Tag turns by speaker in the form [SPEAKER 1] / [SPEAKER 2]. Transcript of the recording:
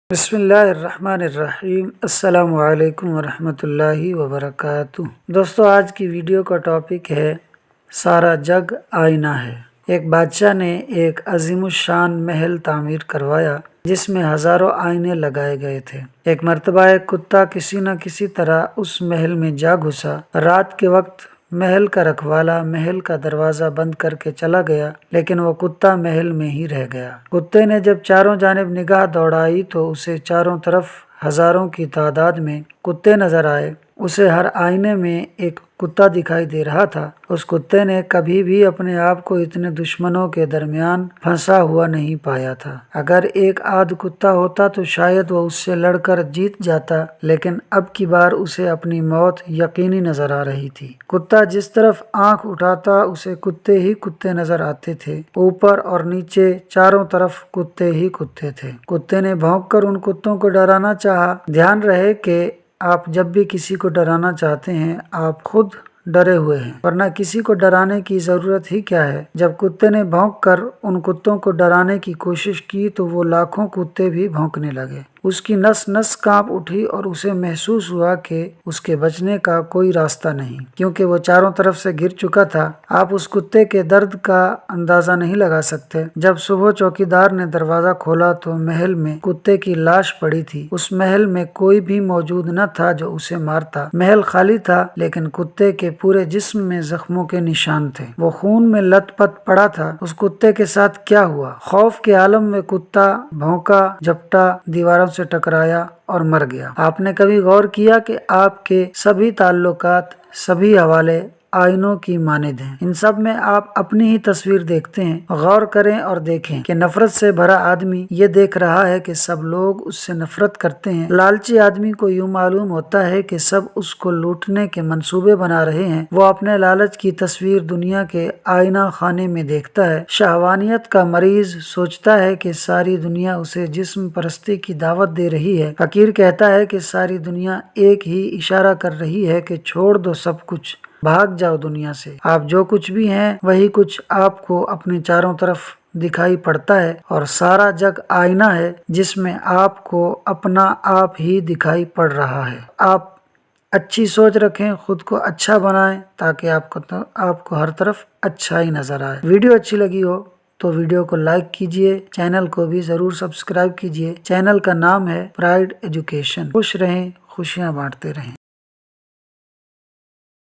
[SPEAKER 1] بسم اللہ الرحمن الرحیم۔ السلام علیکم ورحمۃ اللہ وبرکاتہ۔ دوستو، آج کی ویڈیو کا ٹاپک ہے سارا جگ آئینہ ہے۔ ایک بادشاہ نے ایک عظیم الشان محل تعمیر کروایا جس میں ہزاروں آئینے لگائے گئے تھے۔ ایک مرتبہ ایک کتا کسی نہ کسی طرح اس محل میں جا گھسا۔ رات کے وقت محل کا رکھوالا محل کا دروازہ بند کر کے چلا گیا، لیکن وہ کتا محل میں ہی رہ گیا۔ کتے نے جب چاروں جانب نگاہ دوڑائی تو اسے چاروں طرف ہزاروں کی تعداد میں کتے نظر آئے۔ اسے ہر آئینے میں ایک کتا دکھائی دے رہا تھا۔ اس کتے نے کبھی بھی اپنے آپ کو اتنے دشمنوں کے درمیان پھنسا ہوا نہیں پایا تھا۔ اگر ایک آدھ کتا ہوتا تو شاید وہ اس سے لڑ کر جیت جاتا، لیکن اب کی بار اسے اپنی موت یقینی نظر آ رہی تھی۔ کتا جس طرف آنکھ اٹھاتا اسے کتے ہی کتے نظر آتے تھے۔ اوپر اور نیچے چاروں طرف کتے ہی کتے تھے۔ کتے نے بھونک کر ان کتوں کو ڈرانا چاہا۔ دھیان رہے کہ آپ جب بھی کسی کو ڈرانا چاہتے ہیں آپ خود ڈرے ہوئے ہیں، ورنہ کسی کو ڈرانے کی ضرورت ہی کیا ہے۔ جب کتے نے بھونک کر ان کتوں کو ڈرانے کی کوشش کی تو وہ لاکھوں کتے بھی بھونکنے لگے۔ اس کی نس نس کانپ اٹھی اور اسے محسوس ہوا کہ اس کے بچنے کا کوئی راستہ نہیں، کیونکہ وہ چاروں طرف سے گر چکا تھا۔ آپ اس کتے کے درد کا اندازہ نہیں لگا سکتے۔ جب صبح چوکیدار نے دروازہ کھولا تو محل میں کتے کی لاش پڑی تھی۔ اس محل میں کوئی بھی موجود نہ تھا جو اسے مارتا۔ محل خالی تھا، لیکن کتے کے پورے جسم میں زخموں کے نشان تھے۔ وہ خون میں لت پت پڑا تھا۔ اس کتے کے ساتھ کیا ہوا؟ خوف کے عالم میں کتا بھونکا، جھپٹا، دیواروں سے ٹکرایا اور مر گیا۔ آپ نے کبھی غور کیا کہ آپ کے سبھی تعلقات، سبھی حوالے آئینوں کی مانند ہیں؟ ان سب میں آپ اپنی ہی تصویر دیکھتے ہیں۔ غور کریں اور دیکھیں کہ نفرت سے بھرا آدمی یہ دیکھ رہا ہے کہ سب لوگ اس سے نفرت کرتے ہیں۔ لالچی آدمی کو یوں معلوم ہوتا ہے کہ سب اس کو لوٹنے کے منصوبے بنا رہے ہیں۔ وہ اپنے لالچ کی تصویر دنیا کے آئینہ خانے میں دیکھتا ہے۔ شہوانیت کا مریض سوچتا ہے کہ ساری دنیا اسے جسم پرستی کی دعوت دے رہی ہے۔ فقیر کہتا ہے کہ ساری دنیا ایک ہی اشارہ کر رہی ہے کہ چھوڑ دو سب کچھ، بھاگ جاؤ دنیا سے۔ آپ جو کچھ بھی ہیں وہی کچھ آپ کو اپنے چاروں طرف دکھائی پڑتا ہے، اور سارا جگ آئینہ ہے جس میں آپ کو اپنا آپ ہی دکھائی پڑ رہا ہے۔ آپ اچھی سوچ رکھیں، خود کو اچھا بنائیں تاکہ آپ کو ہر طرف اچھائی نظر آئے۔ ویڈیو اچھی لگی ہو تو ویڈیو کو لائک کیجئے، چینل کو بھی ضرور سبسکرائب کیجئے۔ چینل کا نام ہے پرائڈ ایجوکیشن۔ خوش رہیں، خوشیاں بانٹتے رہیں۔